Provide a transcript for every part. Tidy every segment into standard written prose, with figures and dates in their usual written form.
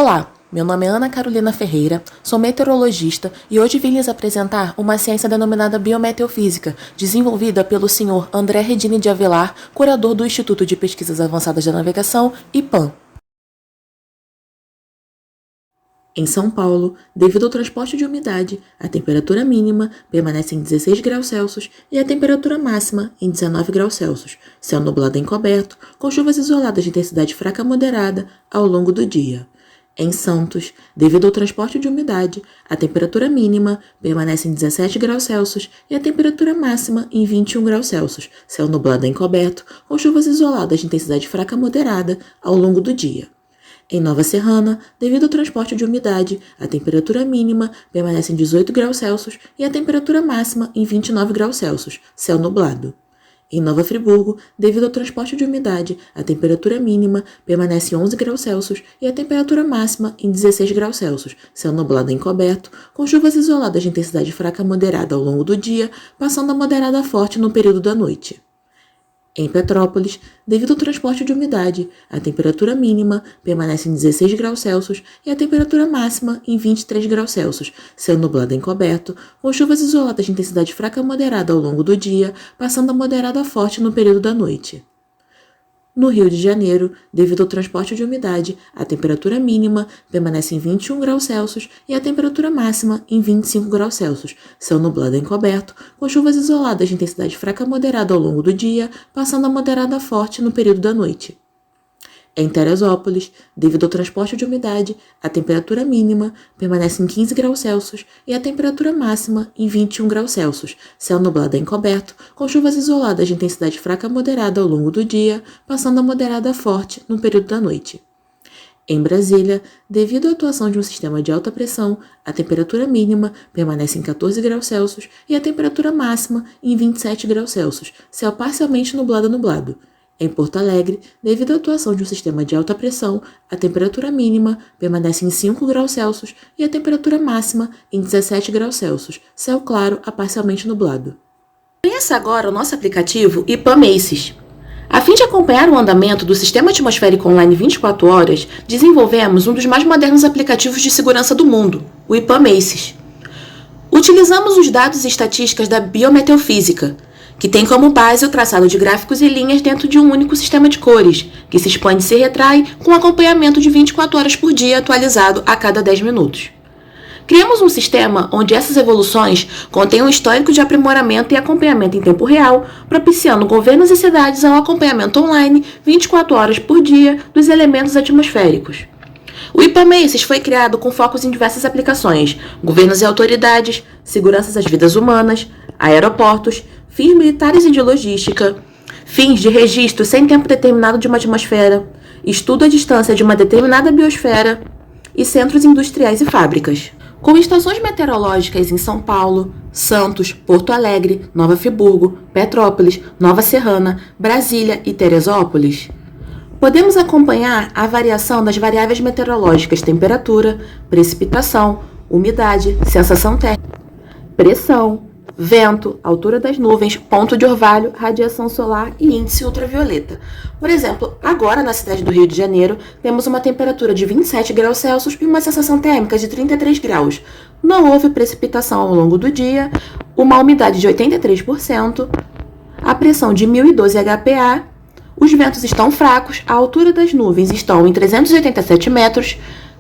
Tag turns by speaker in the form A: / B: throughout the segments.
A: Olá, meu nome é Ana Carolina Ferreira, sou meteorologista e hoje vim lhes apresentar uma ciência denominada biometeofísica, desenvolvida pelo Sr. André Redini de Avelar, curador do Instituto de Pesquisas Avançadas da Navegação, IPAM. Em São Paulo, devido ao transporte de umidade, a temperatura mínima permanece em 16 graus Celsius e a temperatura máxima em 19 graus Celsius, céu nublado encoberto, com chuvas isoladas de intensidade fraca a moderada ao longo do dia. Em Santos, devido ao transporte de umidade, a temperatura mínima permanece em 17 graus Celsius e a temperatura máxima em 21 graus Celsius, céu nublado encoberto, com chuvas isoladas de intensidade fraca a moderada ao longo do dia. Em Nova Serrana, devido ao transporte de umidade, a temperatura mínima permanece em 18 graus Celsius e a temperatura máxima em 29 graus Celsius, céu nublado. Em Nova Friburgo, devido ao transporte de umidade, a temperatura mínima permanece em 11 graus Celsius e a temperatura máxima em 16 graus Celsius, céu nublado encoberto, com chuvas isoladas de intensidade fraca a moderada ao longo do dia, passando a moderada a forte no período da noite. Em Petrópolis, devido ao transporte de umidade, a temperatura mínima permanece em 16 graus Celsius e a temperatura máxima em 23 graus Celsius, céu nublado encoberto, com chuvas isoladas de intensidade fraca a moderada ao longo do dia, passando a moderada a forte no período da noite. No Rio de Janeiro, devido ao transporte de umidade, a temperatura mínima permanece em 21 graus Celsius e a temperatura máxima em 25 graus Celsius, céu nublado encoberto, com chuvas isoladas de intensidade fraca a moderada ao longo do dia, passando a moderada a forte no período da noite. Em Teresópolis, devido ao transporte de umidade, a temperatura mínima permanece em 15 graus Celsius e a temperatura máxima em 21 graus Celsius, céu nublado encoberto, com chuvas isoladas de intensidade fraca a moderada ao longo do dia, passando a moderada a forte no período da noite. Em Brasília, devido à atuação de um sistema de alta pressão, a temperatura mínima permanece em 14 graus Celsius e a temperatura máxima em 27 graus Celsius, céu parcialmente nublado. Em Porto Alegre, devido à atuação de um sistema de alta pressão, a temperatura mínima permanece em 5 graus Celsius e a temperatura máxima em 17 graus Celsius, céu claro a parcialmente nublado. Conheça agora o nosso aplicativo IPAM ACES. A fim de acompanhar o andamento do Sistema Atmosférico Online 24 horas, desenvolvemos um dos mais modernos aplicativos de segurança do mundo, o IPAM ACES. Utilizamos os dados e estatísticas da biometeofísica, que tem como base o traçado de gráficos e linhas dentro de um único sistema de cores, que se expande e se retrai com acompanhamento de 24 horas por dia atualizado a cada 10 minutos. Criamos um sistema onde essas evoluções contêm um histórico de aprimoramento e acompanhamento em tempo real, propiciando governos e cidades ao acompanhamento online 24 horas por dia dos elementos atmosféricos. O IPAM ACES foi criado com focos em diversas aplicações: governos e autoridades, segurança das vidas humanas, aeroportos, fins militares e de logística, fins de registro sem tempo determinado de uma atmosfera, estudo à distância de uma determinada biosfera e centros industriais e fábricas. Com estações meteorológicas em São Paulo, Santos, Porto Alegre, Nova Friburgo, Petrópolis, Nova Serrana, Brasília e Teresópolis, podemos acompanhar a variação das variáveis meteorológicas temperatura, precipitação, umidade, sensação térmica, pressão, vento, altura das nuvens, ponto de orvalho, radiação solar e índice ultravioleta. Por exemplo, agora na cidade do Rio de Janeiro, temos uma temperatura de 27 graus Celsius e uma sensação térmica de 33 graus. Não houve precipitação ao longo do dia, uma umidade de 83%, a pressão de 1012 HPA, os ventos estão fracos, a altura das nuvens estão em 387 metros,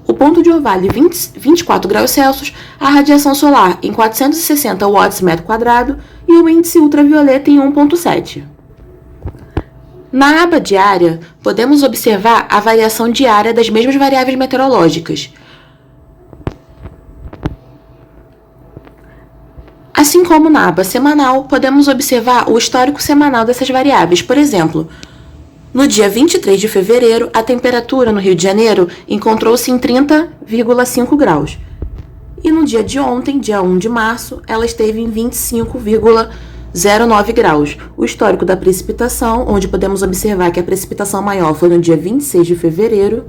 A: o ponto de orvalho em 24 graus Celsius, a radiação solar em 460 watts metro quadrado e o índice ultravioleta em 1,7. Na aba diária, podemos observar a variação diária das mesmas variáveis meteorológicas, assim como na aba semanal, podemos observar o histórico semanal dessas variáveis. Por exemplo, no dia 23 de fevereiro, a temperatura no Rio de Janeiro encontrou-se em 30,5 graus. E no dia de ontem, dia 1 de março, ela esteve em 25,09 graus. O histórico da precipitação, onde podemos observar que a precipitação maior foi no dia 26 de fevereiro,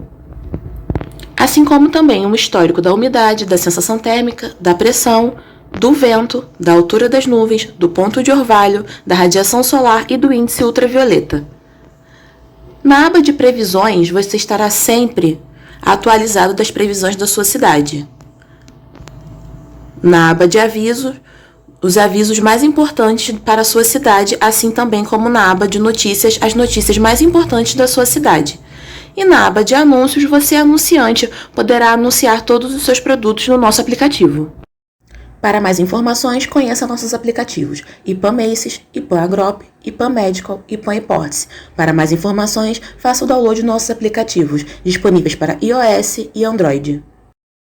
A: assim como também um histórico da umidade, da sensação térmica, da pressão, do vento, da altura das nuvens, do ponto de orvalho, da radiação solar e do índice ultravioleta. Na aba de previsões, você estará sempre atualizado das previsões da sua cidade. Na aba de avisos, os avisos mais importantes para a sua cidade, assim também como na aba de notícias, as notícias mais importantes da sua cidade. E na aba de anúncios, você, anunciante, poderá anunciar todos os seus produtos no nosso aplicativo. Para mais informações, conheça nossos aplicativos IPAM Macy's, IPAM Agrop, IPAM Medical, IPAM Imports. Para mais informações, faça o download de nossos aplicativos, disponíveis para iOS e Android.